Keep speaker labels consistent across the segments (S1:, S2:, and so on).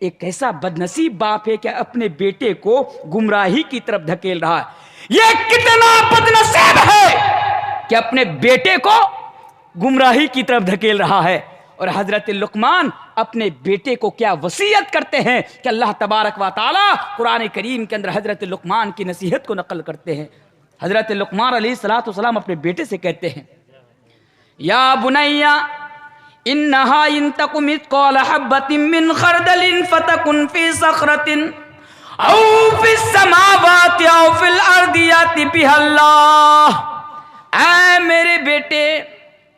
S1: ایک ایسا بدنصیب باپ ہے کہ اپنے بیٹے کو گمراہی کی طرف دھکیل رہا ہے۔ یہ کتنا بدنصیب ہے کہ اپنے بیٹے کو گمراہی کی طرف دھکیل رہا ہے۔ اور حضرت لقمان اپنے بیٹے کو کیا وصیت کرتے ہیں کہ اللہ تبارک و تعالی قرآن کریم کے اندر حضرت لقمان کی نصیحت کو نقل کرتے ہیں۔ حضرت لقمان علیہ السلام اپنے بیٹے سے کہتے ہیں، یا بنیا انہا ان تک مثقال حبۃ من خردل فتکن فی صخرۃ او فی السماوات او فی الارض یأتی بہا اللہ۔ اے میرے بیٹے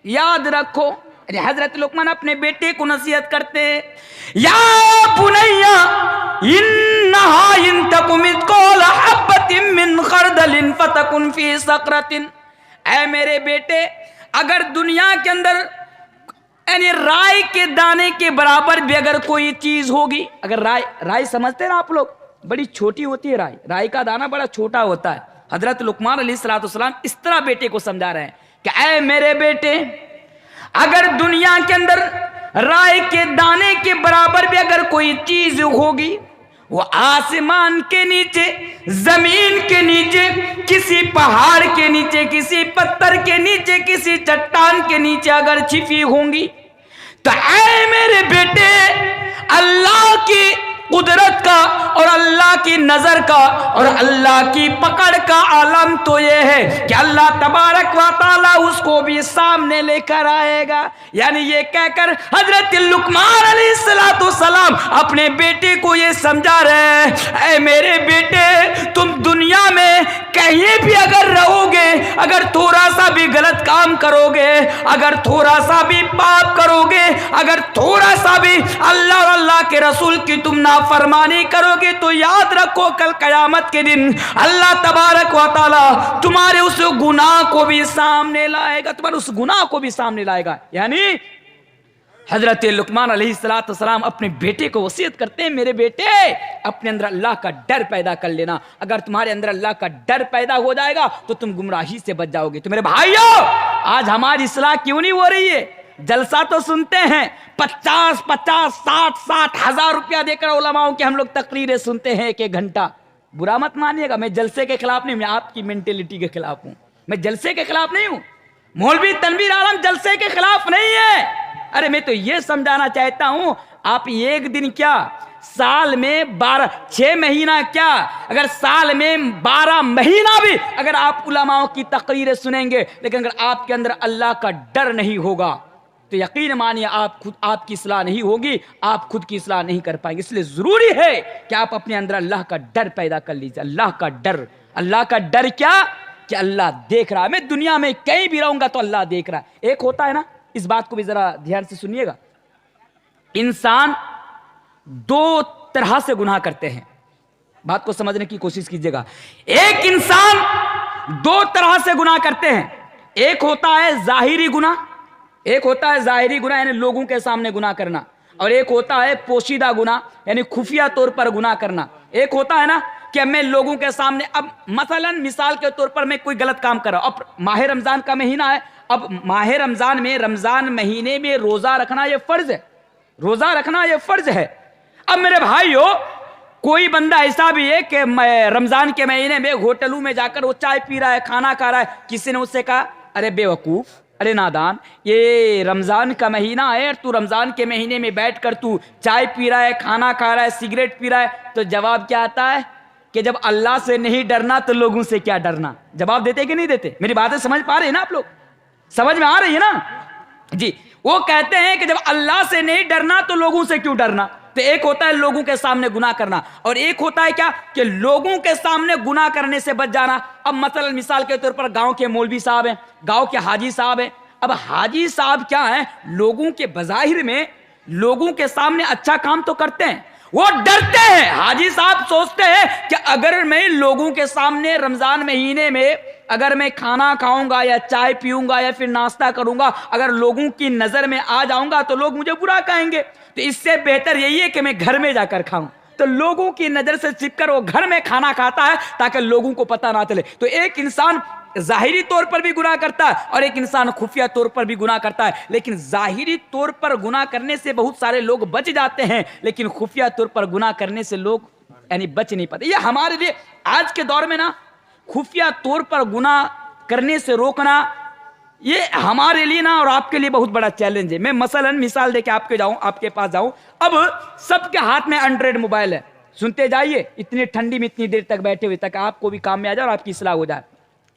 S1: یاد رکھو، حضرت لقمان اپنے بیٹے کو نصیحت کرتے ہیں، یا بنیا انہا ان تک مثقال حبۃ من خردل فتکن فی صخرۃ، اے میرے بیٹے اگر دنیا کے اندر یعنی رائے کے دانے کے برابر بھی اگر کوئی چیز ہوگی، اگر رائے سمجھتے ہیں نا آپ لوگ، بڑی چھوٹی ہوتی ہے رائے کا دانہ بڑا چھوٹا ہوتا ہے۔ حضرت لقمان علیہ السلام اس طرح بیٹے کو سمجھا رہے ہیں کہ اے میرے بیٹے اگر دنیا کے اندر رائے کے دانے کے برابر بھی اگر کوئی چیز ہوگی، وہ آسمان کے نیچے، زمین کے نیچے، کسی پہاڑ کے نیچے، کسی پتھر کے نیچے، کسی چٹان کے نیچے اگر چھپی ہوں گی، تو اے میرے بیٹے اللہ کی قدرت کا اور اللہ کی نظر کا اور اللہ کی پکڑ کا عالم تو یہ ہے کہ اللہ تبارک و تعالی اس کو بھی سامنے لے کر آئے گا۔ یعنی یہ کہہ کر حضرت لقمان علیہ السلام اپنے بیٹے کو یہ سمجھا رہے ہیں، اے میرے بیٹے تم دنیا میں کہیں بھی اگر رہو گے، اگر تھوڑا سا بھی غلط کام کرو گے، اگر تھوڑا سا بھی پاپ کرو گے، اگر تھوڑا سا بھی اللہ اور اللہ کے رسول کی تم فرمانی کرو گے، تو یاد رکھو کل قیامت کے دن اللہ تبارک و تعالی تمہارے اس گناہ کو بھی سامنے لائے گا، تمہارے اس گناہ کو بھی سامنے لائے گا۔ یعنی حضرت لقمان علیہ السلام اپنے بیٹے کو وصیت کرتے ہیں، میرے بیٹے اپنے اندر اللہ کا ڈر پیدا کر لینا، اگر تمہارے اندر اللہ کا ڈر پیدا ہو جائے گا تو تم گمراہی سے بچ جاؤ گے۔ تو میرے بھائیو آج ہماری اصلاح کیوں نہیں ہو رہی ہے؟ جلسہ تو سنتے ہیں، 50 60 ہزار روپیہ دے کر علماؤں کے ہم لوگ تقریریں سنتے ہیں 1 گھنٹہ۔ برا مت مانیے گا، میں جلسے کے خلاف نہیں، میں آپ کی مینٹلٹی کے خلاف ہوں، میں جلسے کے خلاف نہیں ہوں، مولوی تنویر عالم جلسے کے خلاف نہیں ہے۔ ارے میں تو یہ سمجھانا چاہتا ہوں، آپ ایک دن کیا سال میں 6 مہینہ کیا، اگر سال میں 12 مہینہ بھی اگر آپ علماؤں کی تقریریں سنیں گے، لیکن اگر آپ کے اندر اللہ کا ڈر نہیں ہوگا تو یقین مانیے آپ کی اصلاح نہیں ہوگی، آپ خود کی اصلاح نہیں کر پائیں گے۔ اس لیے ضروری ہے کہ آپ اپنے اندر اللہ کا ڈر پیدا کر لیجیے۔ اللہ کا ڈر کیا کہ اللہ دیکھ رہا ہے، میں دنیا میں کہیں بھی رہوں گا تو اللہ دیکھ رہا ہے۔ ایک ہوتا ہے نا، اس بات کو بھی ذرا دھیان سے سنیے گا، انسان 2 طرح سے گناہ کرتے ہیں، بات کو سمجھنے کی کوشش کیجیے گا۔ ایک انسان 2 طرح سے گناہ کرتے ہیں، ایک ہوتا ہے ظاہری گناہ، یعنی لوگوں کے سامنے گناہ کرنا، اور ایک ہوتا ہے پوشیدہ گناہ یعنی خفیہ طور پر گناہ کرنا۔ ایک ہوتا ہے نا کہ میں لوگوں کے سامنے، اب مثلا مثال کے طور پر میں کوئی غلط کام کر رہا ہوں، اب ماہ رمضان کا مہینہ ہے، اب ماہ رمضان میں رمضان مہینے میں روزہ رکھنا یہ فرض ہے۔ اب میرے بھائیو کوئی بندہ ایسا بھی ہے کہ رمضان کے مہینے میں ہوٹلوں میں جا کر وہ چائے پی رہا ہے، کھانا کھا رہا ہے، کسی نے اس سے کہا ارے بے وقوف، ارے نادان، یہ رمضان کا مہینہ ہے اور تو رمضان کے مہینے میں بیٹھ کر تو چائے پی رہا ہے، کھانا کھا رہا ہے، سگریٹ پی رہا ہے، تو جواب کیا آتا ہے کہ جب اللہ سے نہیں ڈرنا تو لوگوں سے کیا ڈرنا؟ جواب دیتے کہ نہیں دیتے؟ میری باتیں سمجھ پا رہے ہیں نا آپ لوگ؟ سمجھ میں آ رہی ہے نا جی؟ وہ کہتے ہیں کہ جب اللہ سے نہیں ڈرنا تو لوگوں سے کیوں ڈرنا؟ تو ایک ہوتا ہے لوگوں کے سامنے گناہ کرنا، اور ایک ہوتا ہے کیا کہ لوگوں کے سامنے گناہ کرنے سے بچ جانا۔ اب مثلا مثال کے طور پر گاؤں کے مولوی صاحب ہیں، گاؤں کے حاجی صاحب ہیں، اب حاجی صاحب کیا ہیں، لوگوں کے بظاہر میں لوگوں کے سامنے اچھا کام تو کرتے ہیں، وہ ڈرتے ہیں۔ حاجی صاحب سوچتے ہیں کہ اگر میں لوگوں کے سامنے رمضان مہینے میں اگر میں کھانا کھاؤں گا یا چائے پیوں گا یا پھر ناشتہ کروں گا، اگر لوگوں کی نظر میں آ جاؤں گا تو لوگ مجھے برا کہیں گے، تو اس سے بہتر یہی ہے کہ میں گھر میں جا کر کھاؤں۔ تو لوگوں کی نظر سے چھپ کر وہ گھر میں کھانا کھاتا ہے تاکہ لوگوں کو پتہ نہ چلے۔ تو ایک انسان ظاہری طور پر بھی گناہ کرتا ہے اور ایک انسان خفیہ طور پر بھی گناہ کرتا ہے، لیکن ظاہری طور پر گناہ کرنے سے بہت سارے لوگ بچ جاتے ہیں، لیکن خفیہ طور پر گناہ کرنے سے لوگ یعنی بچ نہیں پاتے۔ یہ ہمارے لیے آج کے دور میں نا خفیہ طور پر گناہ کرنے سے روکنا یہ ہمارے لیے نا اور آپ کے لیے بہت بڑا چیلنج ہے۔ میں مثال دے کے آپ کے پاس جاؤں، اب سب کے ہاتھ میں اینڈرائڈ موبائل ہے، سنتے جائیے، اتنی ٹھنڈی میں اتنی دیر تک بیٹھے ہوئے تک آپ کو بھی کام میں آ جائے اور آپ کی اصلاح ہو جائے۔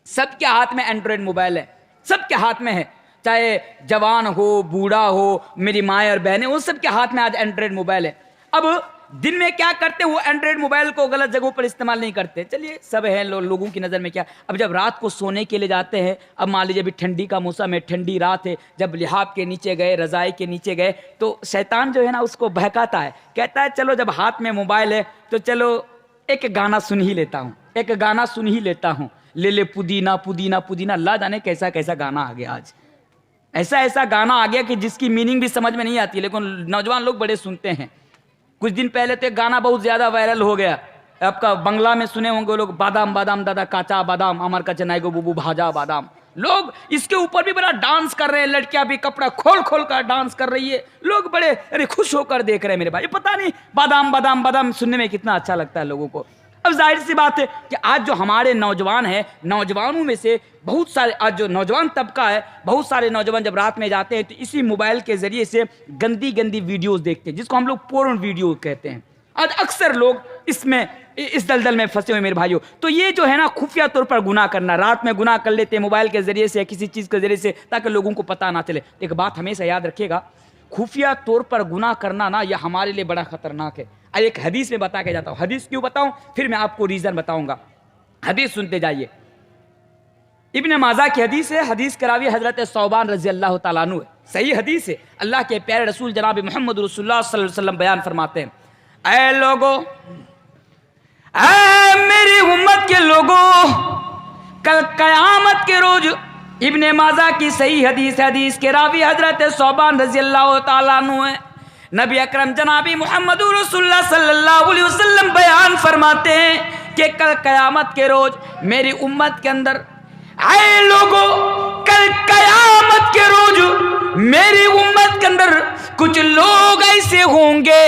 S1: سب کے ہاتھ میں اینڈرائڈ موبائل ہے، سب کے ہاتھ میں ہے، چاہے جوان ہو بوڑھا ہو، میری مائیں اور بہنیں، وہ سب کے ہاتھ میں آج اینڈرائڈ موبائل ہے۔ اب دن میں کیا کرتے ہیں، وہ اینڈرائڈ موبائل کو غلط جگہوں پر استعمال نہیں کرتے، چلیے سب ہے لوگوں کی نظر میں کیا۔ اب جب رات کو سونے کے لیے جاتے ہیں، اب مان لیجیے ابھی ٹھنڈی کا موسم ہے، ٹھنڈی رات ہے، جب لحاف کے نیچے گئے، رضائی کے نیچے گئے، تو شیطان جو ہے نا اس کو بہکاتا ہے، کہتا ہے چلو جب ہاتھ میں موبائل ہے تو چلو ایک گانا سن ہی لیتا ہوں، لے لے پودینہ پودینہ پودینہ، اللہ جانے کیسا کیسا گانا آ گیا آج، ایسا گانا آ گیا کہ جس کی میننگ بھی سمجھ میں نہیں آتی، لیکن نوجوان لوگ بڑے سنتے ہیں۔ کچھ دن پہلے تو ایک گانا بہت زیادہ وائرل ہو گیا، آپ کا بنگلہ میں سنے ہوں گے لوگ، بادام بادام دادا کاچا بادام امر کا چنائی گو بوبو بھاجا بادام، لوگ اس کے اوپر بھی بڑا ڈانس کر رہے ہیں، لڑکیاں بھی کپڑا کھول کر ڈانس کر رہی ہے، لوگ بڑے خوش ہو کر دیکھ رہے ہیں۔ میرے بھائی پتہ نہیں بادام بادام بادام سننے میں کتنا اچھا لگتا ہے لوگوں کو۔ اب ظاہر سی بات ہے کہ آج جو ہمارے نوجوان ہیں، نوجوانوں میں سے بہت سارے، آج جو نوجوان طبقہ ہے، بہت سارے نوجوان جب رات میں جاتے ہیں تو اسی موبائل کے ذریعے سے گندی ویڈیوز دیکھتے ہیں، جس کو ہم لوگ پورن ویڈیو کہتے ہیں۔ آج اکثر لوگ اس دلدل میں پھنسے ہوئے میرے بھائیوں۔ تو یہ جو ہے نا خفیہ طور پر گناہ کرنا، رات میں گناہ کر لیتے ہیں موبائل کے ذریعے سے یا کسی چیز کے ذریعے سے، تاکہ لوگوں کو پتہ نہ چلے۔ ایک بات ہمیشہ یاد رکھیے گا، خفیہ طور پر گناہ کرنا نا یہ ہمارے لیے بڑا خطرناک ہے۔ ایک حدیث میں بتا کے جاتا ہوں، حدیث کیوں بتاؤں پھر میں آپ کو ریزن بتاؤں گا، حدیث سنتے جائیے۔ ابن ماجہ کی حدیث ہے، حدیث کے راوی حضرت ثوبان رضی اللہ تعالیٰ عنہ ہے، صحیح حدیث ہے۔ اللہ کے پیارے رسول جناب محمد رسول اللہ صلی اللہ علیہ وسلم بیان فرماتے ہیں، اے لوگو، اے میری امت کے لوگوں، کل قیامت کے روز، ابن ماجہ کی صحیح حدیث، حدیث کے راوی حضرت ثوبان رضی اللہ تعالیٰ عنہ ہے۔ نبی اکرم جناب محمد رسول اللہ صلی اللہ علیہ وسلم بیان فرماتے ہیں کہ کل قیامت کے روز میری امت کے اندر، اے لوگوں، کل قیامت کے روز میری امت کے اندر کچھ لوگ ایسے ہوں گے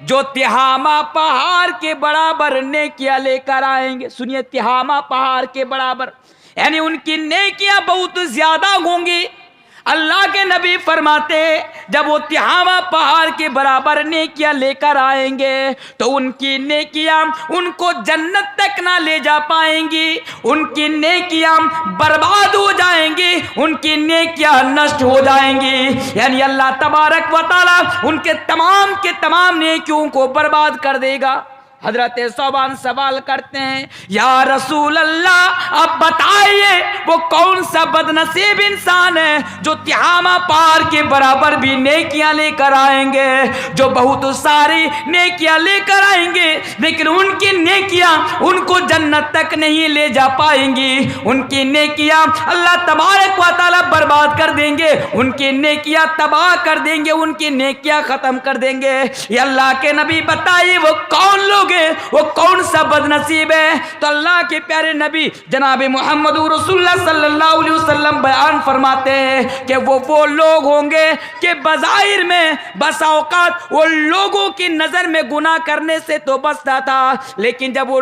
S1: جو تہامہ پہاڑ کے برابر نیکیاں لے کر آئیں گے۔ سنیے، تہامہ پہاڑ کے برابر، یعنی ان کی نیکیاں بہت زیادہ ہوں گی۔ اللہ کے نبی فرماتے ہیں جب وہ تہامہ پہاڑ کے برابر نیکیاں لے کر آئیں گے تو ان کی نیکیاں ان کو جنت تک نہ لے جا پائیں گی، ان کی نیکیاں برباد ہو جائیں گی، ان کی نیکیاں نشٹ ہو جائیں گی، یعنی اللہ تبارک و تعالی ان کے تمام نیکیوں کو برباد کر دے گا۔ حضرت ثوبان سوال کرتے ہیں، یا رسول اللہ اب بتائیے وہ کون سا بد نصیب انسان ہے جو تہامہ پہاڑ کے برابر بھی نیکیاں لے کر آئیں گے، جو بہت ساری نیکیاں لے کر آئیں گے لیکن ان کی نیکیاں ان کو جنت تک نہیں لے جا پائیں گی، ان کی نیکیاں اللہ تبارک و تعالی برباد کر دیں گے، ان کی نیکیاں تباہ کر دیں گے، ان کی نیکیاں ختم کر دیں گے۔ یہ اللہ کے نبی بتائیے وہ کون لوگ، وہ کون سا بد نصیب ہے؟ تو اللہ کے پیارے نبی جناب محمد رسول اللہ صلی اللہ علیہ وسلم بیان فرماتے ہیں کہ وہ لوگ ہوں گے کہ بظاہر میں بس اوقات وہ لوگوں کی نظر میں گناہ کرنے سے تو بچتا تھا، لیکن جب وہ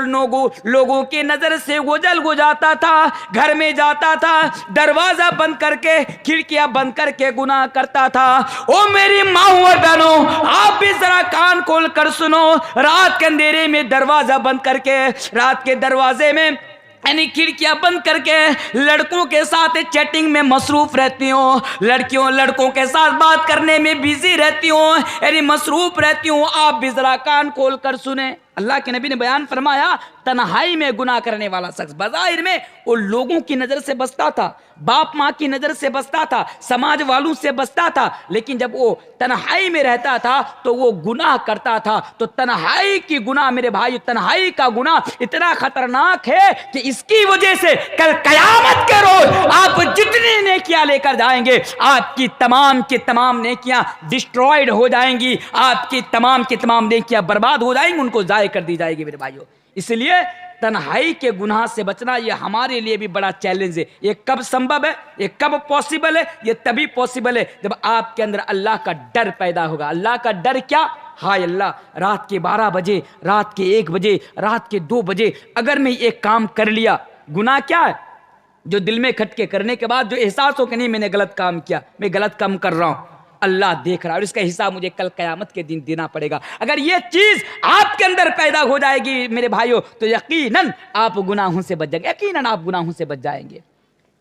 S1: لوگوں کی نظر سے گزر جاتا تھا، گھر میں جاتا تھا، دروازہ بند کر کے، کھڑکیاں بند کر کے گناہ کرتا تھا۔ او میری ماں اور بہنوں، آپ بھی ذرا کان کھول کر سنو، رات کے اندھیرے میں دروازہ بند کر کے، رات کے دروازے میں یعنی کھڑکیاں بند کر کے لڑکوں کے ساتھ چیٹنگ میں مصروف رہتی ہوں، لڑکوں کے ساتھ بات کرنے میں بیزی رہتی ہوں، یعنی مصروف رہتی ہوں۔ آپ بھی ذرا کان کھول کر سنیں، اللہ کے نبی نے بیان فرمایا تنہائی میں گناہ کرنے والا شخص بظاہر میں وہ لوگوں کی نظر سے بچتا تھا، باپ ماں کی نظر سے بچتا تھا، سماج والوں سے بچتا تھا، لیکن جب وہ تنہائی میں رہتا تھا تو وہ گناہ کرتا تھا۔ تو تنہائی کی گناہ میرے بھائی، تنہائی کا گناہ اتنا خطرناک ہے کہ اس کی وجہ سے کل قیامت کے روز آپ جتنی نیکیاں لے کر جائیں گے، آپ کی تمام نیکیاں ڈسٹرائیڈ ہو جائیں گی، آپ کی تمام نیکیاں برباد ہو جائیں گی، ان کو ضائع کر دی جائے گی میرے بھائیوں۔ اس لیے تنہائی کے گناہ سے بچنا یہ ہمارے لیے بھی بڑا چیلنج ہے. یہ کب سمبھو ہے, یہ کب پاسبل ہے؟ یہ تبھی پاسبل ہے جب آپ کے اندر اللہ کا ڈر پیدا ہوگا. اللہ کا ڈر کیا؟ ہائے اللہ, رات کے 12 بجے, رات کے 1 بجے, رات کے 2 بجے اگر میں ایک کام کر لیا, گناہ کیا ہے؟ جو دل میں کھٹکے کرنے کے بعد جو احساس ہو کہ نہیں میں نے غلط کام کیا, میں غلط کام کر رہا ہوں, اللہ دیکھ رہا ہے اور اس کا حساب مجھے کل قیامت کے دن دینا پڑے گا. اگر یہ چیز آپ کے اندر پیدا ہو جائے گی میرے بھائیوں تو یقیناً آپ گناہوں سے بچ جائیں گے, یقیناً آپ گناہوں سے بچ جائیں گے.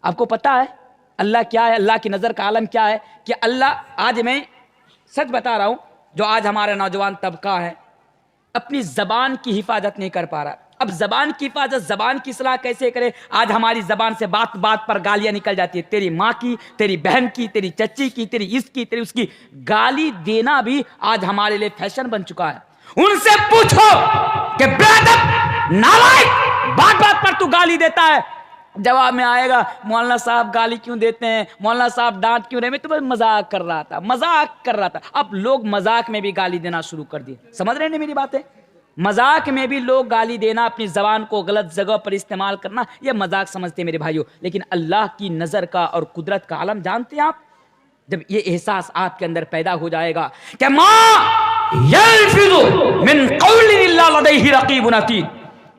S1: آپ کو پتا ہے اللہ کیا ہے؟ اللہ کی نظر کا عالم کیا ہے؟ کہ اللہ, آج میں سچ بتا رہا ہوں, جو آج ہمارا نوجوان طبقہ ہے اپنی زبان کی حفاظت نہیں کر پا رہا. اب زبان کی حفاظت, زبان کی اصلاح کیسے کرے؟ آج ہماری زبان سے بات بات پر گالیاں نکل جاتی ہے, تیری ماں کی, تیری بہن کی, تیری چچی کی, تیری اس کی, تیری اس کی. گالی دینا بھی آج ہمارے لیے فیشن بن چکا ہے. ان سے پوچھو کہ بے ادب, نالائق, بات بات پر تو گالی دیتا ہے, جواب میں آئے گا مولانا صاحب گالی کیوں دیتے ہیں, مولانا صاحب ڈانٹ کیوں رہے, میں تو بس مذاق کر رہا تھا, مذاق کر رہا تھا. اب لوگ مذاق میں بھی گالی دینا شروع کر دیے. سمجھ رہے ہیں میری باتیں؟ مذاق میں بھی لوگ گالی دینا, اپنی زبان کو غلط جگہ پر استعمال کرنا, یہ مذاق سمجھتے ہیں میرے بھائیوں. لیکن اللہ کی نظر کا اور قدرت کا عالم جانتے ہیں آپ؟ جب یہ احساس آپ کے اندر پیدا ہو جائے گا کہ ما یلفظ من قول الا لدیہ رقیب عتید,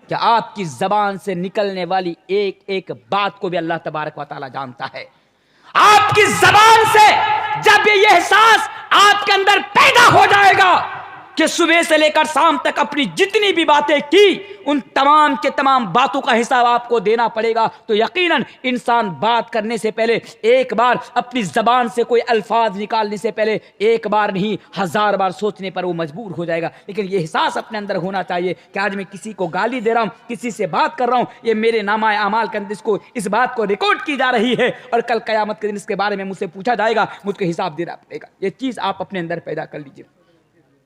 S1: کہ آپ کی زبان سے نکلنے والی ایک ایک بات کو بھی اللہ تبارک و تعالی جانتا ہے. آپ کی زبان سے جب یہ احساس آپ کے اندر پیدا ہو جائے گا کہ صبح سے لے کر شام تک اپنی جتنی بھی باتیں کی ان تمام کے تمام باتوں کا حساب آپ کو دینا پڑے گا, تو یقیناً انسان بات کرنے سے پہلے ایک بار اپنی زبان سے کوئی الفاظ نکالنے سے پہلے ایک بار نہیں 1000 بار سوچنے پر وہ مجبور ہو جائے گا. لیکن یہ احساس اپنے اندر ہونا چاہیے کہ آج میں کسی کو گالی دے رہا ہوں, کسی سے بات کر رہا ہوں, یہ میرے نامہ اعمال کے اندر اس بات کو ریکارڈ کی جا رہی ہے اور کل قیامت کے دن اس کے بارے میں مجھ سے پوچھا جائے گا, مجھ کو حساب دینا پڑے گا. یہ چیز آپ اپنے اندر پیدا کر لیجیے.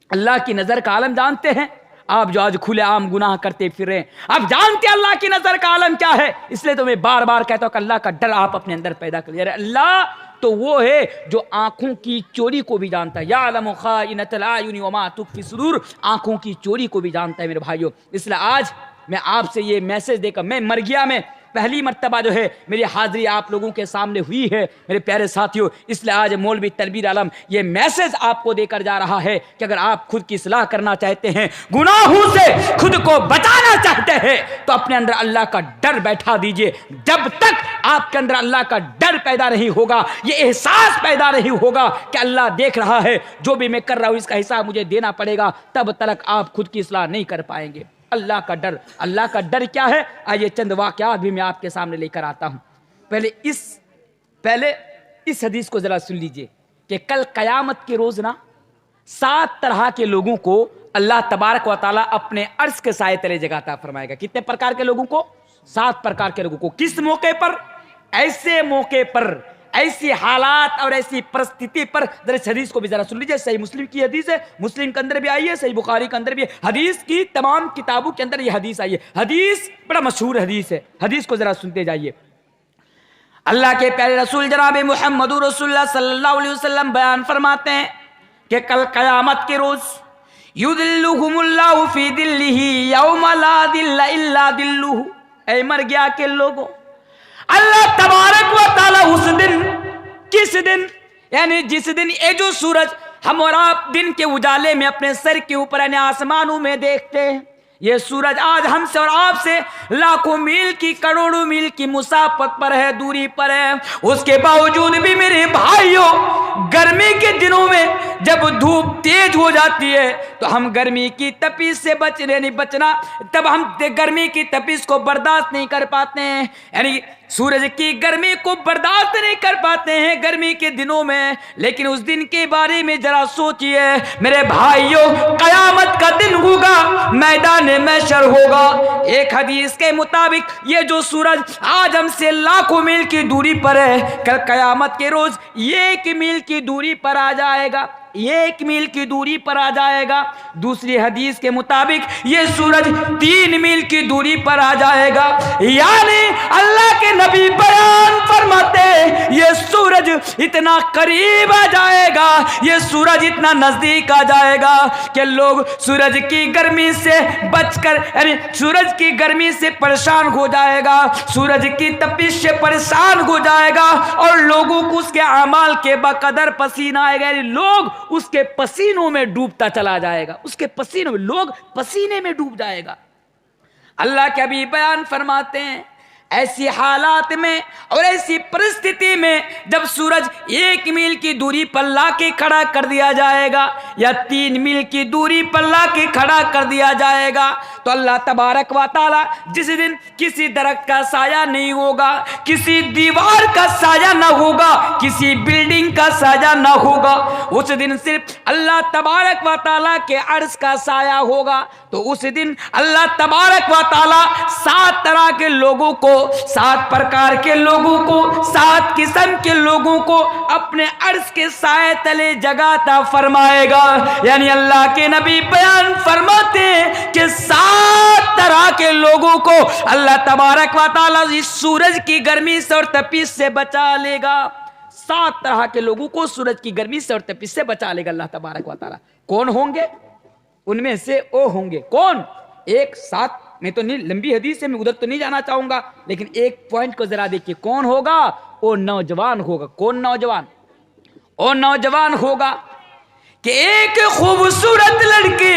S1: اللہ کی نظر کا عالم جانتے ہیں آپ؟ جو آج کھلے عام گناہ کرتے پھر رہے ہیں, آپ جانتے ہیں اللہ کی نظر کا عالم کیا ہے؟ اس لیے تو میں بار بار کہتا ہوں کہ اللہ کا ڈر آپ اپنے اندر پیدا کر لیجیے. اللہ تو وہ ہے جو آنکھوں کی چوری کو بھی جانتا ہے. یعلم خائنۃ الاعین وما تخفی الصدور, آنکھوں کی چوری کو بھی جانتا ہے میرے بھائیوں. اس لیے آج میں آپ سے یہ میسج دے کر, میں مرگیا میں پہلی مرتبہ جو ہے میری حاضری آپ لوگوں کے سامنے ہوئی ہے میرے پیارے ساتھیوں, اس لیے آج مولوی تنویر عالم یہ میسج آپ کو دے کر جا رہا ہے کہ اگر آپ خود کی اصلاح کرنا چاہتے ہیں, گناہوں سے خود کو بچانا چاہتے ہیں, تو اپنے اندر اللہ کا ڈر بیٹھا دیجئے. جب تک آپ کے اندر اللہ کا ڈر پیدا نہیں ہوگا, یہ احساس پیدا نہیں ہوگا کہ اللہ دیکھ رہا ہے, جو بھی میں کر رہا ہوں اس کا حساب مجھے دینا پڑے گا, تب تک آپ خود کی اصلاح نہیں کر پائیں گے. اللہ کا ڈر, اللہ کا ڈر کیا ہے؟ آئیے چند واقعات بھی میں آپ کے سامنے لے کر آتا ہوں. پہلے اس حدیث کو ذرا سن لیجئے کہ کل قیامت کے روز نا 7 طرح کے لوگوں کو اللہ تبارک و تعالیٰ اپنے عرش کے سائے تلے جگہ عطا فرمائے گا. کتنے پرکار کے لوگوں کو؟ 7 پرکار کے لوگوں کو. کس موقع پر؟ ایسے موقع پر, ایسی حالات اور ایسی پرستھتی پر. اس حدیث کو بھی ذرا سن لیجیے. صحیح مسلم کی حدیث ہے, مسلم کے اندر بھی آئی ہے, صحیح بخاری کے اندر بھی ہے, حدیث کی تمام کتابوں کے اندر یہ حدیث آئی ہے. حدیث بڑا مشہور حدیث ہے, حدیث کو ذرا سنتے جائیے. اللہ کے پیارے رسول جناب محمد رسول اللہ صلی اللہ علیہ وسلم بیان فرماتے ہیں کہ کل قیامت کے روز یذلہم اللہ فی دلہ یوم لا ذل الا ذلہ. اے مرگیا کے لوگوں, اللہ تبارک و تعالی اس دن, کس دن؟ یعنی جس دن یہ جو سورج ہم اور آپ دن کے اجالے میں اپنے سر کے اوپر یعنی آسمانوں میں دیکھتے ہیں, یہ سورج آج ہم سے اور آپ سے لاکھوں میل کی, کروڑوں میل کی مسافت پر ہے, دوری پر ہے. اس کے باوجود بھی میرے بھائیوں, گرمی کے دنوں میں جب دھوپ تیز ہو جاتی ہے تو ہم گرمی کی تپش سے بچنا, تب ہم گرمی کی تپش کو برداشت نہیں کر پاتے ہیں, یعنی سورج کی گرمی کو برداشت نہیں کر پاتے ہیں گرمی کے دنوں میں. لیکن اس دن کے بارے میں ذرا سوچئے میرے بھائیوں, قیامت کا دن ہوگا, میدان محشر ہوگا. ایک حدیث کے مطابق یہ جو سورج آج ہم سے لاکھوں میل کی دوری پر ہے, کل قیامت کے روز 1 میل کی دوری پر آ جائے گا, 1 میل کی دوری پر آ جائے گا. دوسری حدیث کے مطابق یہ سورج 3 میل کی دوری پر آ جائے گا. یعنی اللہ کے نبی بیان فرماتے ہیں یہ سورج اتنا قریب آ جائے گا، یہ سورج اتنا نزدیک آ جائے گا کہ لوگ سورج کی گرمی سے بچ کر، یعنی سورج کی گرمی سے پریشان ہو جائے گا، سورج کی تپش سے پریشان ہو جائے گا، اور لوگوں کو اس کے اعمال کے بقدر پسینہ آئے گا، یعنی لوگ اس کے پسینوں میں ڈوبتا چلا جائے گا، اس کے پسینوں میں، لوگ پسینے میں ڈوب جائے گا۔ اللہ کے حبیب بیان فرماتے ہیں ایسی حالات میں اور ایسی پرستھتی میں جب سورج 1 میل کی دوری پر لا کے کھڑا کر دیا جائے گا یا 3 میل کی دوری پر لا کے کھڑا کر دیا جائے گا، تو اللہ تبارک و تعالی جس دن کسی درخت کا سایہ نہیں ہوگا، کسی دیوار کا سایہ نہ ہوگا، کسی بلڈنگ کا سایہ نہ ہوگا، اس دن صرف اللہ تبارک و تعالی کے عرش کا سایہ ہوگا۔ تو اس دن اللہ تبارک و تعالی 7 طرح کے لوگوں کو، 7 پرکار کے لوگوں کو، 7 قسم کے لوگوں کو اپنے عرش کے سائے تلے جگہ عطا فرمائے گا۔ یعنی اللہ کے نبی بیان فرماتے ہیں کہ 7 طرح کے لوگوں کو اللہ تبارک و تعالی اس سورج کی گرمی سے اور تپش سے بچا لے گا۔ 7 طرح کے لوگوں کو سورج کی گرمی سے اور تپش سے بچا لے گا اللہ تبارک و تعالی۔ کون ہوں گے؟ ان میں سے وہ ہوں گے کون؟ ایک 7، میں تو نہیں، لمبی حدیث ہے، میں ادھر تو نہیں جانا چاہوں گا، لیکن ایک پوائنٹ کو ذرا دیکھیے، کون ہوگا؟ وہ نوجوان ہوگا۔ کون نوجوان؟ وہ نوجوان ہوگا کہ ایک خوبصورت لڑکی،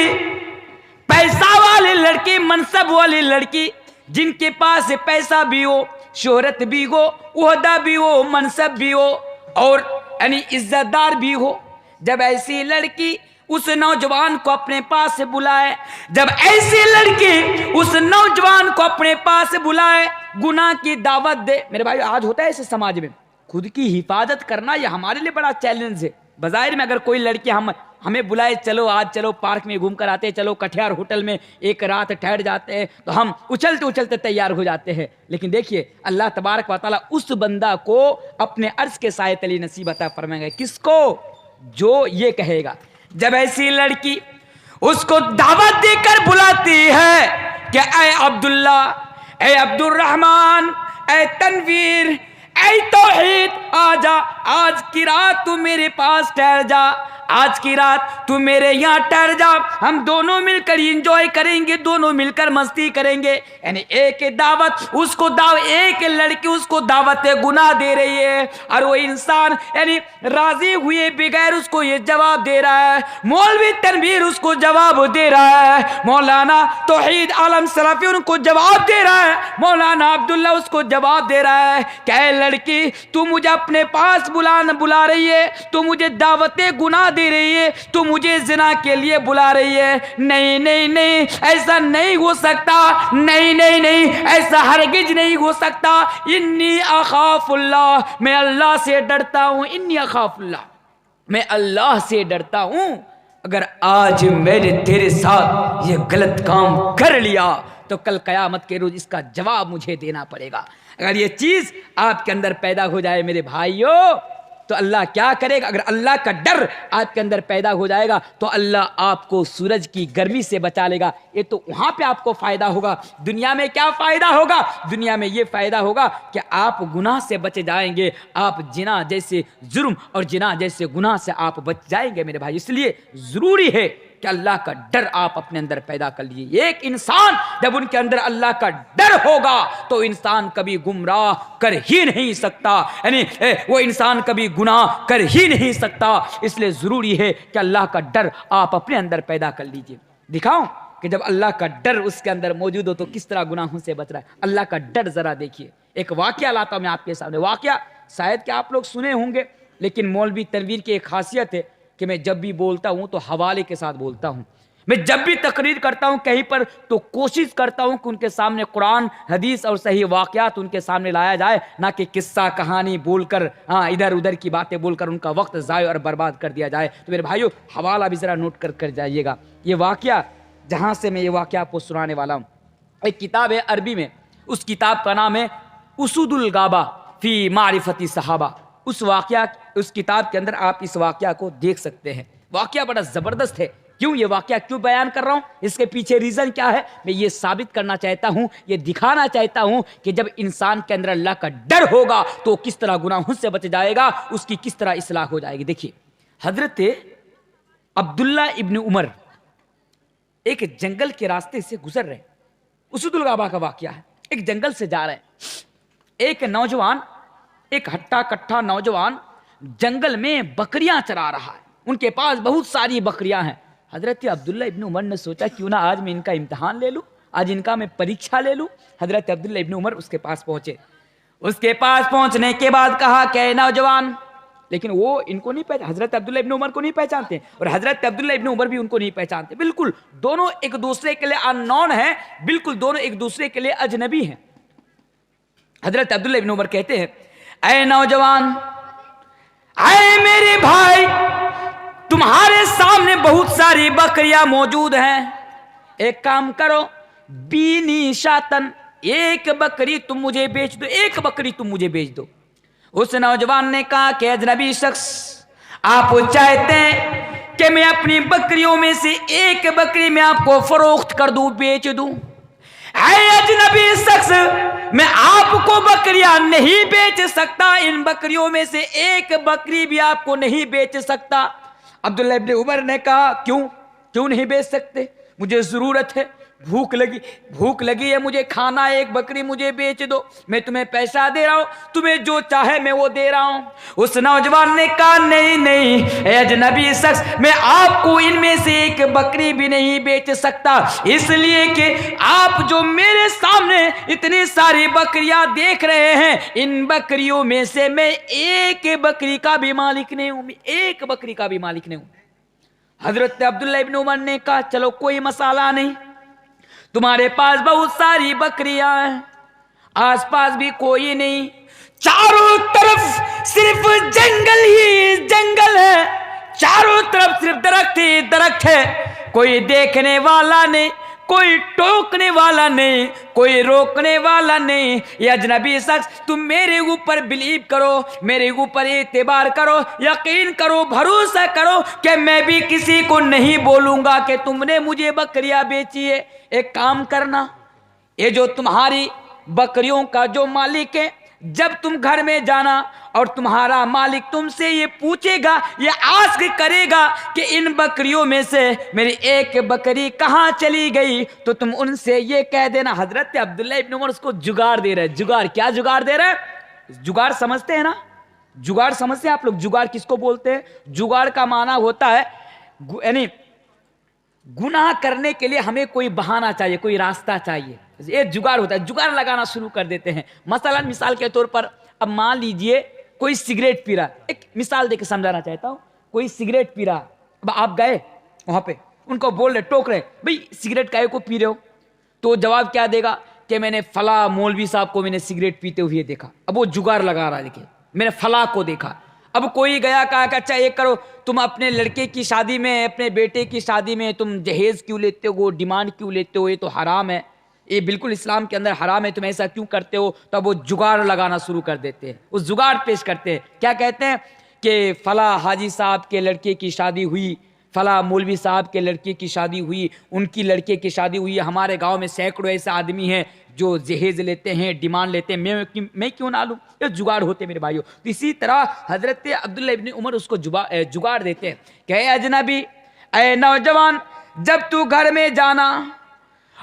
S1: پیسہ والی لڑکی، منصب والی لڑکی، جن کے پاس پیسہ بھی ہو، شہرت بھی ہو، عہدہ بھی ہو، منصب بھی ہو، اور یعنی عزت دار بھی ہو، جب ایسی لڑکی اس نوجوان کو اپنے پاس سے بلائے، جب ایسی لڑکی اس نوجوان کو اپنے پاس سے بلائے، گناہ کی دعوت دے، میرے بھائی آج ہوتا ہے ایسے سماج میں، خود کی حفاظت کرنا یہ ہمارے لیے بڑا چیلنج ہے۔ بظاہر میں اگر کوئی لڑکی ہمیں بلائے، چلو آج چلو پارک میں گھوم کر آتے ہیں، چلو کٹھیار ہوٹل میں ایک رات ٹھہر جاتے ہیں، تو ہم اچھلتے اچھلتے تیار ہو جاتے ہیں، لیکن دیکھیے اللہ تبارک و تعالیٰ اس بندہ کو اپنے عرش کے سائے تلے نصیب عطا فرمائے گا۔ کس کو؟ جو یہ کہے گا۔ جب ایسی لڑکی اس کو دعوت دے کر بلاتی ہے کہ اے عبداللہ، اے عبد الرحمن، اے تنویر، اے توحید، آجا، آج کی رات تو میرے پاس ٹھہر جا، آج کی رات تو میرے یہاں ٹھہر جا، ہم دونوں مل کر انجوائے کریں گے، دونوں مل کر مستی کریں گے۔ یعنی ایک دعوت اس کو ایک لڑکی اس کو دعوت گناہ دے رہی ہے، اور وہ انسان یعنی راضی ہوئے بغیر اس کو یہ جواب دے رہا ہے۔ مولوی تنویر اس کو جواب دے رہا ہے، مولانا توحید عالم سلفی ان کو جواب دے رہا ہے، مولانا عبداللہ اس کو جواب دے رہا ہے کہ اے لڑکی، تو مجھے اپنے پاس بلا رہی ہے، تو مجھے دعوت گناہ دے رہی ہے، تو مجھے زنا کے لیے بلا رہی ہے۔ نہیں نہیں نہیں، ایسا نہیں ہو سکتا، نہیں نہیں نہیں، ایسا ہرگز نہیں ہو سکتا۔ انی اخاف اللہ، میں اللہ سے ڈرتا ہوں، انی اخاف اللہ، میں اللہ سے ڈرتا ہوں۔ اگر آج میں نے تیرے ساتھ یہ غلط کام کر لیا تو کل قیامت کے روز اس کا جواب مجھے دینا پڑے گا۔ اگر یہ چیز آپ کے اندر پیدا ہو جائے میرے بھائیوں، تو اللہ کیا کرے گا؟ اگر اللہ کا ڈر آپ کے اندر پیدا ہو جائے گا تو اللہ آپ کو سورج کی گرمی سے بچا لے گا۔ یہ تو وہاں پہ آپ کو فائدہ ہوگا۔ دنیا میں کیا فائدہ ہوگا؟ دنیا میں یہ فائدہ ہوگا کہ آپ گناہ سے بچ جائیں گے، آپ جنا جیسے جرم اور جنا جیسے گناہ سے آپ بچ جائیں گے میرے بھائی۔ اس لیے ضروری ہے کہ اللہ کا ڈر آپ اپنے اندر پیدا کر لیجیے۔ ایک انسان جب ان کے اندر اللہ کا ڈر ہوگا تو انسان کبھی گمراہ کر ہی نہیں سکتا، یعنی وہ انسان کبھی گناہ کر ہی نہیں سکتا۔ اس لیے ضروری ہے کہ اللہ کا ڈر آپ اپنے اندر پیدا کر لیجیے۔ دکھاؤں کہ جب اللہ کا ڈر اس کے اندر موجود ہو تو کس طرح گناہوں سے بچ رہا ہے۔ اللہ کا ڈر ذرا دیکھیے۔ ایک واقعہ لاتا ہوں میں آپ کے سامنے۔ واقعہ شاید کہ آپ لوگ سنے ہوں گے، لیکن مولوی تنویر کی ایک خاصیت ہے کہ میں جب بھی بولتا ہوں تو حوالے کے ساتھ بولتا ہوں۔ میں جب بھی تقریر کرتا ہوں کہیں پر تو کوشش کرتا ہوں کہ ان کے سامنے قرآن، حدیث اور صحیح واقعات ان کے سامنے لایا جائے، نہ کہ قصہ کہانی بول کر ادھر ادھر کی باتیں بول کر ان کا وقت ضائع اور برباد کر دیا جائے۔ تو میرے بھائیو حوالہ بھی ذرا نوٹ کر جائیے گا۔ یہ واقعہ جہاں سے میں یہ واقعہ آپ کو سنانے والا ہوں، ایک کتاب ہے عربی میں، اس کتاب کا نام ہے اسود الغابہ فی معرفت صحابہ۔ اس کتاب کے اندر آپ اس واقعہ کو دیکھ سکتے ہیں۔ واقعہ بڑا زبردست ہے کیوں یہ واقعہ کیوں بیان کر رہا ہوں, اس کے پیچھے ریزن کیا ہے؟ میں یہ ثابت کرنا چاہتا ہوں, یہ دکھانا چاہتا ہوں کہ جب انسان کے اندر اللہ کا ڈر ہوگا تو کس طرح گناہوں سے بچ جائے گا, اس کی کس طرح اصلاح ہو جائے گی. دیکھیے حضرت عبداللہ ابن عمر ایک جنگل کے راستے سے گزر رہے, اسد الغابہ کا واقعہ ہے. ایک جنگل سے جا رہے ہیں, ایک نوجوان, ایک ہٹا کٹھا نوجوان جنگل میں بکریاں چرا رہا ہے, ان کے پاس بہت ساری بکریاں ہیں. حضرت عبداللہ ابن عمر نے سوچا کیوں نہ آج میں ان کا امتحان لے لوں, آج ان کا میں پریکشا لے لوں. حضرت عبداللہ ابن عمر اس کے پاس پہنچے. اس کے پاس پہنچنے کے بعد کہا کہ اے نوجوان, لیکن وہ ان کو نہیں پہچانتے, حضرت عبداللہ ابن عمر کو نہیں پہچانتے اور حضرت عبداللہ ابن عمر بھی ان کو نہیں پہچانتے. بالکل دونوں ایک دوسرے کے لیے ان نون ہیں, بالکل دونوں ایک دوسرے کے لیے اجنبی ہیں. حضرت عبداللہ ابن عمر کہتے ہیں اے نوجوان, اے میرے بھائی, تمہارے سامنے بہت ساری بکریاں موجود ہیں, ایک کام کرو, بینی شاتن, ایک بکری تم مجھے بیچ دو, ایک بکری تم مجھے بیچ دو. اس نوجوان نے کہا کہ اجنبی شخص, آپ چاہتے ہیں کہ میں اپنی بکریوں میں سے ایک بکری میں آپ کو فروخت کر دوں, بیچ دوں؟ اے اجنبی شخص, میں آپ کو بکریاں نہیں بیچ سکتا, ان بکریوں میں سے ایک بکری بھی آپ کو نہیں بیچ سکتا. عبداللہ ابن عمر نے کہا کیوں نہیں بیچ سکتے؟ مجھے ضرورت ہے, بھوک لگی ہے, مجھے کھانا ہے, ایک بکری مجھے بیچ دو, میں تمہیں پیسہ دے رہا ہوں, تمہیں جو چاہے میں وہ دے رہا ہوں. اس نوجوان نے کہا نہیں اے اجنبی شخص, میں آپ کو ان میں سے ایک بکری بھی نہیں بیچ سکتا, اس لیے کہ آپ جو میرے سامنے اتنی ساری بکریاں دیکھ رہے ہیں, ان بکریوں میں سے میں ایک بکری کا بھی مالک نہیں ہوں, ایک بکری کا بھی مالک نہیں ہوں. حضرت عبداللہ ابن عمر نے کہا چلو کوئی مسئلہ نہیں, تمہارے پاس بہت ساری بکریاں ہیں, آس پاس بھی کوئی نہیں, چاروں طرف صرف جنگل ہی جنگل ہے, چاروں طرف صرف درخت ہی درخت ہے, کوئی دیکھنے والا نہیں, کوئی ٹوکنے والا نہیں, کوئی روکنے والا نہیں. یہ اجنبی شخص تم میرے اوپر بلیو کرو, میرے اوپر اعتبار کرو, یقین کرو, بھروسہ کرو کہ میں بھی کسی کو نہیں بولوں گا کہ تم نے مجھے بکریاں بیچی ہے. ایک کام کرنا, یہ جو تمہاری بکریوں کا جو مالک ہے, جب تم گھر میں جانا اور تمہارا مالک تم سے یہ پوچھے گا, یہ آسک کرے گا کہ ان بکریوں میں سے میری ایک بکری کہاں چلی گئی, تو تم ان سے یہ کہہ دینا. حضرت عبداللہ ابن عمر اس کو جگاڑ دے رہے. جگاڑ کیا جگاڑ دے رہے؟ جگاڑ سمجھتے ہیں نا, جگاڑ سمجھتے ہیں آپ لوگ؟ جگاڑ کس کو بولتے ہیں؟ جگاڑ کا معنی ہوتا ہے یعنی گناہ کرنے کے لیے ہمیں کوئی بہانہ چاہیے, کوئی راستہ چاہیے, یہ جگاڑ ہوتا ہے. جگاڑ لگانا شروع کر دیتے ہیں. مثال کے طور پر اب مان لیجئے کوئی سگریٹ پی رہا, ایک مثال دے کے سمجھانا چاہتا ہوں, کوئی سگریٹ پی رہا, اب آپ گئے وہاں پہ, ان کو بول رہے, ٹوک رہے, بھئی سگریٹ کائے کو پی رہے ہو؟ تو جواب کیا دے گا کہ میں نے فلاں مولوی صاحب کو میں نے سگریٹ پیتے ہوئے دیکھا. اب وہ جگاڑ لگا رہا ہے, دیکھیں میں نے فلاں کو دیکھا. اب کوئی گیا کہا کہ اچھا ایک کرو, تم اپنے لڑکے کی شادی میں, اپنے بیٹے کی شادی میں تم جہیز کیوں لیتے ہو, ڈیمانڈ کیوں لیتے ہو, یہ تو حرام ہے, یہ بالکل اسلام کے اندر حرام ہے, تم ایسا کیوں کرتے ہو؟ تب وہ جگاڑ لگانا شروع کر دیتے ہیں, وہ جگاڑ پیش کرتے ہیں. کیا کہتے ہیں کہ فلاں حاجی صاحب کے لڑکے کی شادی ہوئی, فلاں مولوی صاحب کے لڑکے کی شادی ہوئی, ان کی لڑکے کی شادی ہوئی, ہمارے گاؤں میں سینکڑوں ایسے آدمی ہیں جو جہیز لیتے ہیں, ڈیمانڈ لیتے ہیں, میں کیوں نہ لوں؟ یہ جگاڑ ہوتے میرے بھائیوں. تو اسی طرح حضرت عبداللہ ابن عمر اس کو جگاڑ دیتے ہیں کہ اے اجنبی, اے نوجوان, جب تو گھر میں جانا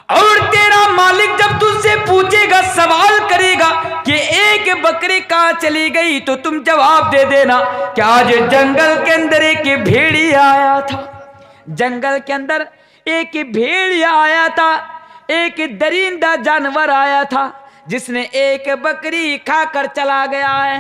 S1: اور تیرا مالک جب تجھ سے پوچھے گا, سوال کرے گا کہ ایک بکری کہاں چلی گئی, تو تم جواب دے دینا کہ آج جنگل کے اندر ایک بھیڑیا آیا تھا, جنگل کے اندر ایک بھیڑیا آیا تھا, ایک درندہ جانور آیا تھا جس نے ایک بکری کھا کر چلا گیا ہے.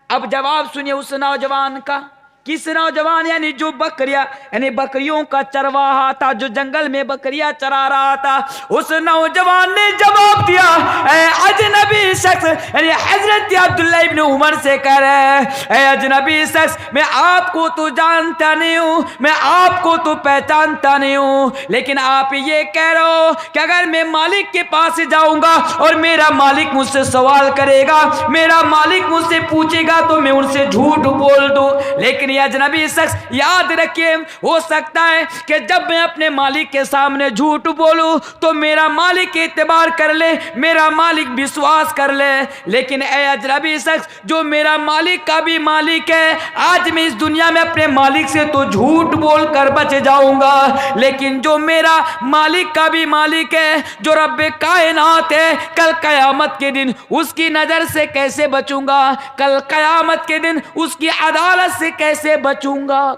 S1: اب جواب سنیے اس نوجوان کا. کس نوجوان؟ یعنی جو بکریاں, یعنی بکریوں کا چرواہا تھا, جو جنگل میں بکریاں چرا رہا تھا. اس نوجوان نے جواب دیا, اے اجنبی شخص, یعنی حضرت عبداللہ ابن عمر سے کہہ رہے ہیں, اے اجنبی شخص, میں آپ کو تو جانتا نہیں ہوں, میں آپ کو تو پہچانتا نہیں ہوں, لیکن آپ یہ کہہ رہے ہو کہ اگر میں مالک کے پاس جاؤں گا اور میرا مالک مجھ سے سوال کرے گا, میرا مالک مجھ سے پوچھے گا, تو میں ان سے جھوٹ بول دوں. لیکن یہ اجنبی شخص یاد رکھیے، ہو سکتا ہے کہ جب میں اپنے مالک کے سامنے جھوٹ بولوں تو میرا مالک اعتبار کر لے، میرا مالک وشواس کر لے، لیکن اے اجنبی شخص جو میرا مالک کا بھی مالک ہے، آج میں اس دنیا میں اپنے مالک سے تو جھوٹ بول کر بچ جاؤں گا، لیکن جو میرا مالک کا بھی مالک ہے، جو رب کائنات ہے، کل قیامت کے دن اس کی نظر سے کیسے بچوں گا؟ کل قیامت کے دن اس کی عدالت سے کیسے بچوں گا؟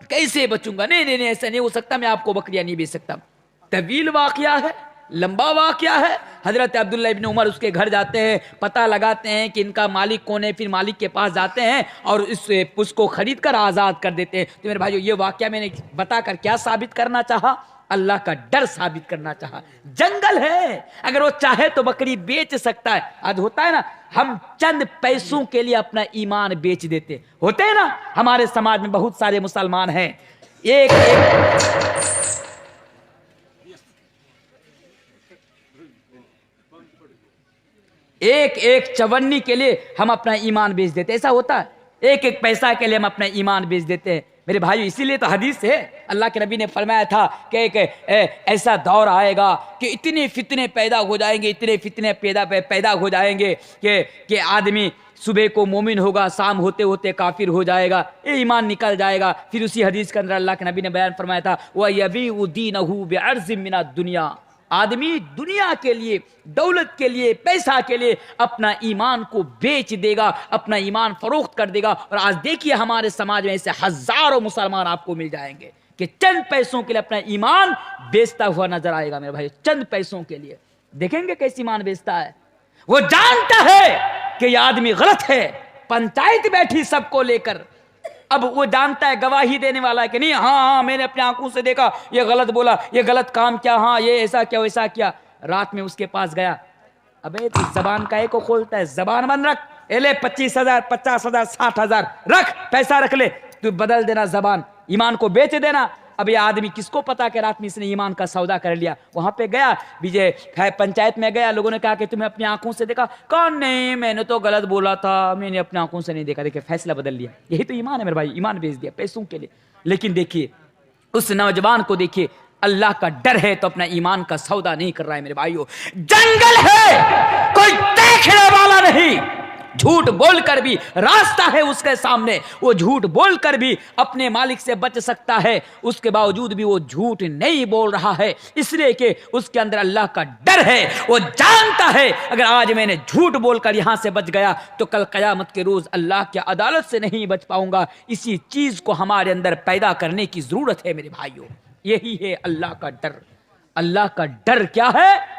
S1: کیسے بچوں گا؟ نہیں ایسا نہیں ہو سکتا، میں آپ کو بکریاں نہیں بیچ سکتا۔ طویل واقعہ ہے، لمبا واقعہ ہے۔ حضرت عبداللہ ابن عمر اس کے گھر جاتے ہیں، پتہ لگاتے ہیں کہ ان کا مالک کون ہے، پھر مالک کے پاس جاتے ہیں اور اس کو خرید کر آزاد کر دیتے ہیں۔ تو میرے بھائیو، یہ واقعہ میں نے بتا کر کیا ثابت کرنا چاہا؟ اللہ کا ڈر ثابت کرنا چاہا۔ جنگل ہے، اگر وہ چاہے تو بکری بیچ سکتا ہے۔ آج ہوتا ہے نا، ہم چند پیسوں کے لیے اپنا ایمان بیچ دیتے ہوتے ہیں نا۔ ہمارے سماج میں بہت سارے مسلمان ہیں، ایک چونی کے لیے ہم اپنا ایمان بیچ دیتے، ایسا ہوتا ہے۔ ایک پیسہ کے لیے ہم اپنا ایمان بیچ دیتے ہیں میرے بھائیو۔ اسی لیے تو حدیث ہے، اللہ کے نبی نے فرمایا تھا کہ ایک ایسا دور آئے گا کہ اتنے فتنے پیدا ہو جائیں گے، اتنے فتنے پیدا ہو جائیں گے کہ آدمی صبح کو مومن ہوگا، شام ہوتے ہوتے کافر ہو جائے گا، ایمان نکل جائے گا۔ پھر اسی حدیث کے اندر اللہ کے نبی نے بیان فرمایا تھا وَيَبِيعُ دِينَهُ بِعَرْضٍ مِّنَ الدُّنْيَا، آدمی دنیا کے لیے، دولت کے لیے، پیسہ کے لیے اپنا ایمان کو بیچ دے گا، اپنا ایمان فروخت کر دے گا۔ اور آج دیکھیے ہمارے سماج میں ایسے ہزاروں مسلمان آپ کو مل جائیں گے کہ چند پیسوں کے لیے اپنا ایمان بیچتا ہوا نظر آئے گا میرے بھائی۔ چند پیسوں کے لیے دیکھیں گے کیسے ایمان بیچتا ہے۔ وہ جانتا ہے کہ یہ آدمی غلط ہے، پنچایت بیٹھی سب کو لے کر، اب وہ جانتا ہے گواہی دینے والا ہے کہ نہیں، ہاں میں نے اپنے آنکھوں سے دیکھا، یہ غلط بولا، یہ غلط کام کیا، ہاں یہ ایسا کیا ویسا کیا۔ رات میں اس کے پاس گیا، ابے تو زبان کا کو کھولتا ہے، زبان بند رکھ، لے 25,000 50,000 60,000 رکھ، پیسہ رکھ لے، تو بدل دینا زبان، ایمان کو بیچ دینا۔ اب یہ آدمی کس کو پتا کہ رات میں اس نے ایمان کا سودا کر لیا۔ وہاں پہ گیا، پنچایت میں گیا، لوگوں نے کہا کہ تمہیں اپنی آنکھوں سے دیکھا؟ کون نہیں، میں نے تو غلط بولا تھا، میں نے اپنی آنکھوں سے نہیں دیکھا۔ دیکھیں فیصلہ بدل لیا۔ یہی تو ایمان ہے میرے بھائی، ایمان بیچ دیا پیسوں کے لیے۔ لیکن دیکھیے اس نوجوان کو، دیکھیے اللہ کا ڈر ہے تو اپنا ایمان کا سودا نہیں کر رہا ہے میرے بھائیو۔ جنگل ہے، کوئی دیکھنے والا نہیں، جھوٹ بول کر بھی راستہ ہے اس کے سامنے، وہ جھوٹ بول کر بھی اپنے مالک سے بچ سکتا ہے، اس کے باوجود بھی وہ جھوٹ نہیں بول رہا ہے، اس لیے کہ اس کے اندر اللہ کا ڈر ہے۔ وہ جانتا ہے اگر آج میں نے جھوٹ بول کر یہاں سے بچ گیا تو کل قیامت کے روز اللہ کی عدالت سے نہیں بچ پاؤں گا۔ اسی چیز کو ہمارے اندر پیدا کرنے کی ضرورت ہے میرے بھائیوں، یہی ہے اللہ کا ڈر۔ اللہ کا ڈر کیا ہے؟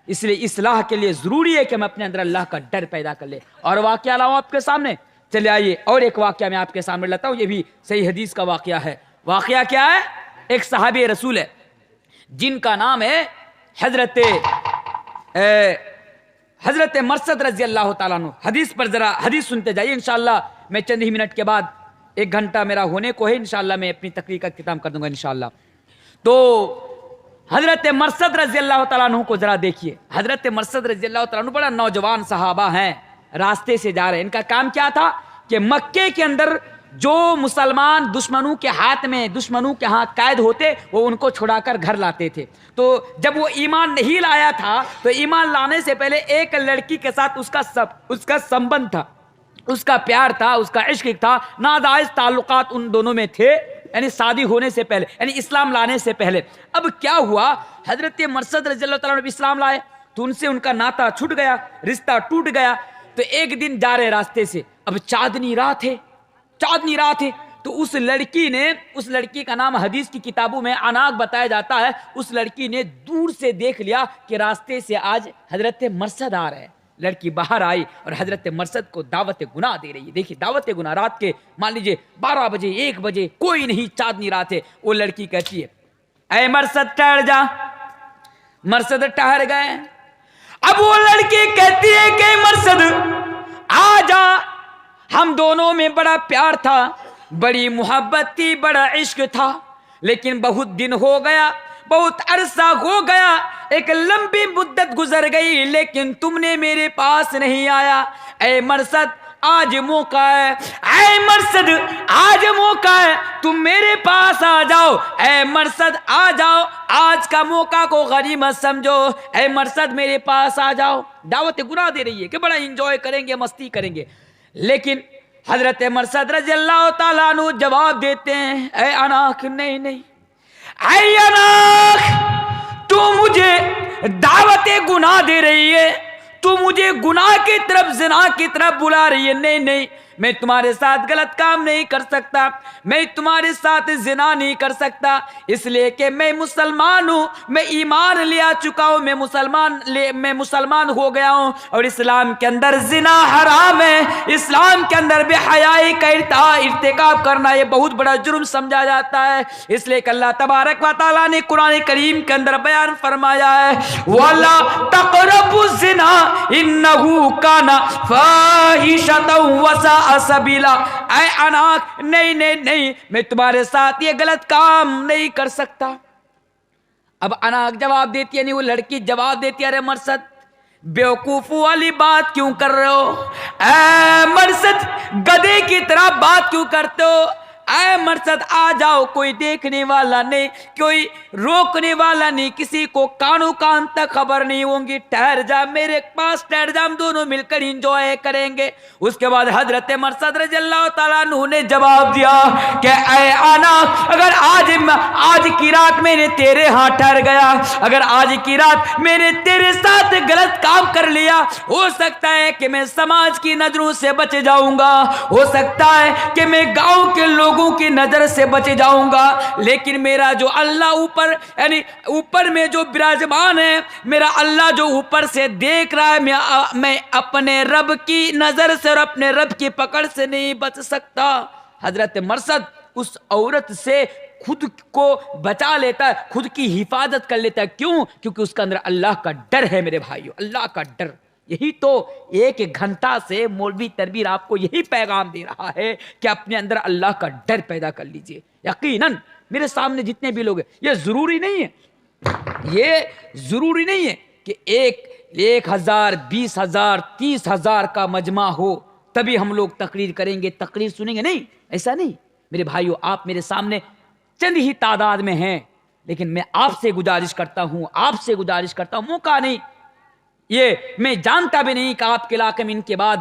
S1: اس لیے اصلاح کے لیے ضروری ہے کہ ہم اپنے اندر اللہ کا ڈر پیدا کر لیں۔ اور واقعہ لاؤں آپ کے سامنے، چلے آئیے اور ایک واقعہ میں آپ کے سامنے لاتا ہوں، یہ بھی صحیح حدیث کا واقعہ ہے۔ واقعہ کیا ہے؟ ایک صحابی رسول ہے جن کا نام ہے حضرت مرثد رضی اللہ تعالیٰ عنہ۔ حدیث پر ذرا حدیث سنتے جائیے، انشاءاللہ میں چند ہی منٹ کے بعد، 1 گھنٹہ میرا ہونے کو ہے، انشاءاللہ میں اپنی تقریر کا اختتام کر دوں گا انشاءاللہ۔ تو حضرت مرثد رضی اللہ تعالیٰ عنہ کو ذرا دیکھیے۔ حضرت مرثد رضی اللہ تعالیٰ عنہ بڑا نوجوان صحابہ ہیں، راستے سے جا رہے ہیں۔ ان کا کام کیا تھا کہ مکے کے اندر جو مسلمان دشمنوں کے ہاتھ قید ہوتے، وہ ان کو چھڑا کر گھر لاتے تھے۔ تو جب وہ ایمان نہیں لایا تھا تو ایمان لانے سے پہلے ایک لڑکی کے ساتھ اس کا سمبند تھا، اس کا پیار تھا، اس کا عشق تھا، ناجائز تعلقات ان دونوں میں تھے، یعنی شادی ہونے سے پہلے، یعنی اسلام لانے سے پہلے۔ اب کیا ہوا، حضرت مرثد رضی اللہ تعالیٰ عنہ اسلام لائے تو ان سے ان کا ناطہ چھوٹ گیا، رشتہ ٹوٹ گیا۔ تو ایک دن جا رہے راستے سے، اب چاندنی رات ہے تو اس لڑکی کا نام حدیث کی کتابوں میں عناق بتایا جاتا ہے، اس لڑکی نے دور سے دیکھ لیا کہ راستے سے آج حضرت مرثد آ رہے ہیں۔ لڑکی باہر آئی اور حضرت مرثد کو دعوت گناہ دے رہی ہے۔ دیکھیے دعوت گناہ، رات کے مان لیجیے 12 بجے 1 بجے، کوئی نہیں، چاندنی رات ہے۔ وہ لڑکی کہتی ہے اے مرثد ٹھہر جا۔ مرثد ٹھہر گئے۔ اب وہ لڑکی کہتی ہے کہ مرثد آ جا، ہم دونوں میں بڑا پیار تھا، بڑی محبت تھی، بڑا عشق تھا، لیکن بہت دن ہو گیا، بہت عرصہ ہو گیا، ایک لمبی مدت گزر گئی، لیکن تم نے میرے پاس نہیں آیا۔ اے مرثد آج موقع ہے، اے مرصد آج موقع ہے، تم میرے پاس آ جاؤ، اے مرصد آ جاؤ، آج کا موقع کو غنیمت سمجھو، اے مرصد میرے پاس آ جاؤ۔ دعوت گناہ دے رہی ہے کہ بڑا انجوائے کریں گے، مستی کریں گے، لیکن حضرت مرصد رضی اللہ تعالیٰ عنہ جواب دیتے ہیں، اے اناخ نہیں نہیں، اے اناخ تو مجھے دعوت گناہ دے رہی ہے، تو مجھے گناہ کی طرف، زنا کی طرف بلا رہی ہے، نہیں نہیں، میں تمہارے ساتھ غلط کام نہیں کر سکتا، میں تمہارے ساتھ زنا نہیں کر سکتا، اس لیے کہ میں مسلمان ہوں، میں ایمان لے آ چکا ہوں، میں مسلمان ہو گیا ہوں، اور اسلام کے اندر زنا حرام ہے، اسلام کے اندر بے حیائی کا ارتکاب کرنا یہ بہت بڑا جرم سمجھا جاتا ہے، اس لیے کہ اللہ تبارک و تعالیٰ نے قرآن کریم کے اندر بیان فرمایا ہے وَلَا تَقْرَبُوا الزِّنَا إِنَّهُ كَانَ فَاحِشَةً وَسَاءَ سَبِيلًا، اے اناق نہیں نہیں نہیں، میں تمہارے ساتھ یہ غلط کام نہیں کر سکتا۔ اب اناق جواب دیتی ہے، نہیں وہ لڑکی جواب دیتی ہے، ارے مرصد بیوقوفوں والی بات کیوں کر رہے ہو، اے مرصد گدھے کی طرح بات کیوں کرتے ہو، اے مرصد آ جاؤ، کوئی دیکھنے والا نہیں، کوئی روکنے والا نہیں، کسی کو کانوں کان تک خبر نہیں ہوں گی، ٹھہر جا میرے پاس، ٹھہر جا، ہم دونوں مل کر انجوائے کریں گے۔ اس کے بعد حضرت مرصد رضی اللہ تعالیٰ عنہ نے جواب دیا کہ اے اناق اگر آج کی رات میں نے تیرے ہاں ٹھہر گیا، اگر آج کی رات میں نے تیرے ساتھ غلط کام کر لیا، ہو سکتا ہے کہ میں سماج کی نظروں سے بچ جاؤں گا، ہو سکتا ہے کہ میں گاؤں کے لوگوں کی نظر سے بچ جاؤں گا، لیکن میرا جو اللہ اوپر، یعنی اوپر میں جو براجمان ہے، میرا اللہ جو اوپر سے دیکھ رہا ہے، میں اپنے رب کی نظر سے اور اپنے رب کی پکڑ سے نہیں بچ سکتا۔ حضرت مرصد اس عورت سے خود کو بچا لیتا ہے، خود کی حفاظت کر لیتا ہے، کیوں؟ کیونکہ اس کے اندر اللہ کا ڈر ہے میرے بھائیو، اللہ کا ڈر۔ یہی تو ایک گھنٹہ سے مولوی تنویر آپ کو یہی پیغام دے رہا ہے کہ اپنے اندر اللہ کا ڈر پیدا کر لیجئے۔ یقیناً میرے سامنے جتنے بھی لوگ ہیں، یہ ضروری نہیں ہے کہ 1,000 20,000 30,000 کا مجمع ہو تبھی ہم لوگ تقریر کریں گے، تقریر سنیں گے، نہیں، ایسا نہیں میرے بھائیو۔ آپ میرے سامنے چند ہی تعداد میں ہیں، لیکن میں آپ سے گزارش کرتا ہوں، موقع نہیں، یہ میں جانتا بھی نہیں کہ آپ کے علاقے میں ان کے بعد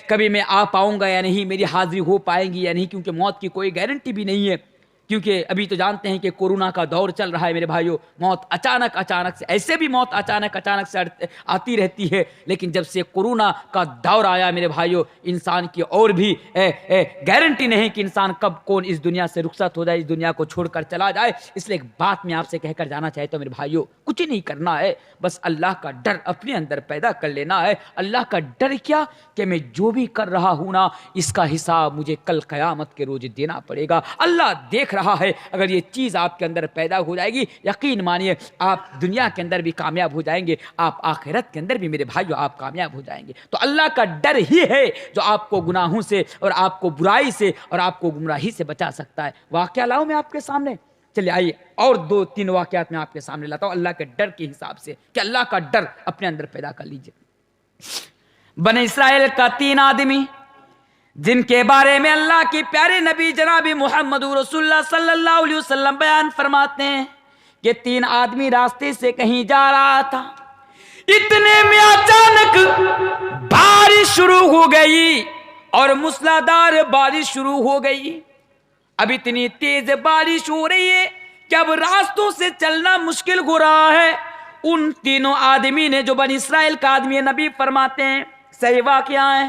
S1: کبھی میں آ پاؤں گا یا نہیں، میری حاضری ہو پائے گی یا نہیں، کیونکہ موت کی کوئی گارنٹی بھی نہیں ہے، کیونکہ ابھی تو جانتے ہیں کہ کورونا کا دور چل رہا ہے میرے بھائیو، موت اچانک سے، ایسے بھی موت اچانک سے آتی رہتی ہے، لیکن جب سے کورونا کا دور آیا میرے بھائیو، انسان کی اور بھی گارنٹی نہیں کہ انسان کب کون اس دنیا سے رخصت ہو جائے، اس دنیا کو چھوڑ کر چلا جائے۔ اس لیے ایک بات میں آپ سے کہہ کر جانا چاہتا ہوں میرے بھائیو، کچھ نہیں کرنا ہے، بس اللہ کا ڈر اپنے اندر پیدا کر لینا ہے۔ اللہ کا ڈر کیا کہ میں جو بھی کر رہا ہوں نا، اس کا حساب مجھے کل قیامت کے روز دینا پڑے گا، اللہ دیکھ رہا ہے۔ اگر یہ چیز آپ کے اندر پیدا ہو جائے گی، یقین مانیے آپ دنیا کے اندر بھی کامیاب ہو جائیں گے، آپ آخرت کے اندر بھی میرے بھائیو آپ کامیاب ہو جائیں گے۔ تو اللہ کا ڈر ہی ہے جو آپ کو گناہوں سے اور آپ کو برائی سے اور آپ کو گمراہی سے بچا سکتا ہے۔ واقعہ لاؤں میں آپ کے سامنے، چلیے آئیے اور 2-3 واقعات میں آپ کے سامنے لاتا ہوں اللہ کے ڈر کے حساب سے، کہ اللہ کا ڈر اپنے اندر پیدا کر لیجئے۔ بنی اسرائیل کا 3 آدمی جن کے بارے میں اللہ کے پیارے نبی جناب محمد رسول اللہ صلی اللہ علیہ وسلم بیان فرماتے ہیں کہ 3 آدمی راستے سے کہیں جا رہا تھا، اتنے میں اچانک بارش شروع ہو گئی اور موسلادھار بارش شروع ہو گئی۔ اب اتنی تیز بارش ہو رہی ہے کہ اب راستوں سے چلنا مشکل ہو رہا ہے۔ ان 3 آدمی نے، جو بنی اسرائیل کا آدمی ہے، نبی فرماتے ہیں صحیح واقعہ ہے،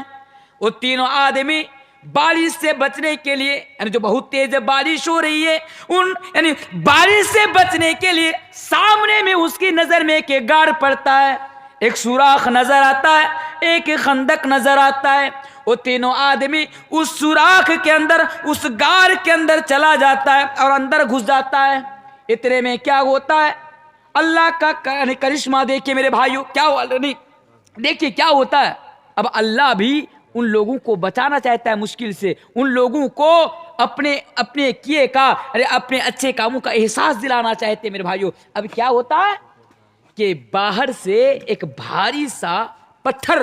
S1: وہ 3 آدمی بارش سے بچنے کے لیے، یعنی جو بہت تیز بارش ہو رہی ہے، یعنی بارش سے بچنے کے لیے سامنے میں اس کی نظر میں ایک غار پڑتا ہے، ایک سوراخ نظر آتا ہے، ایک خندق نظر آتا ہے۔ وہ 3 آدمی اس سوراخ کے اندر، اس غار کے اندر چلا جاتا ہے اور اندر گھس جاتا ہے۔ اتنے میں کیا ہوتا ہے، اللہ کا کرشمہ دیکھیے میرے بھائیو، دیکھیے کیا ہوتا ہے۔ اب اللہ بھی ان لوگوں کو بچانا چاہتا ہے مشکل سے، ان لوگوں کو اپنے کیے کا، اپنے اچھے کاموں کا احساس دلانا چاہتے ہیں میرے بھائیو۔ اب کیا ہوتا ہے کہ باہر سے ایک بھاری سا پتھر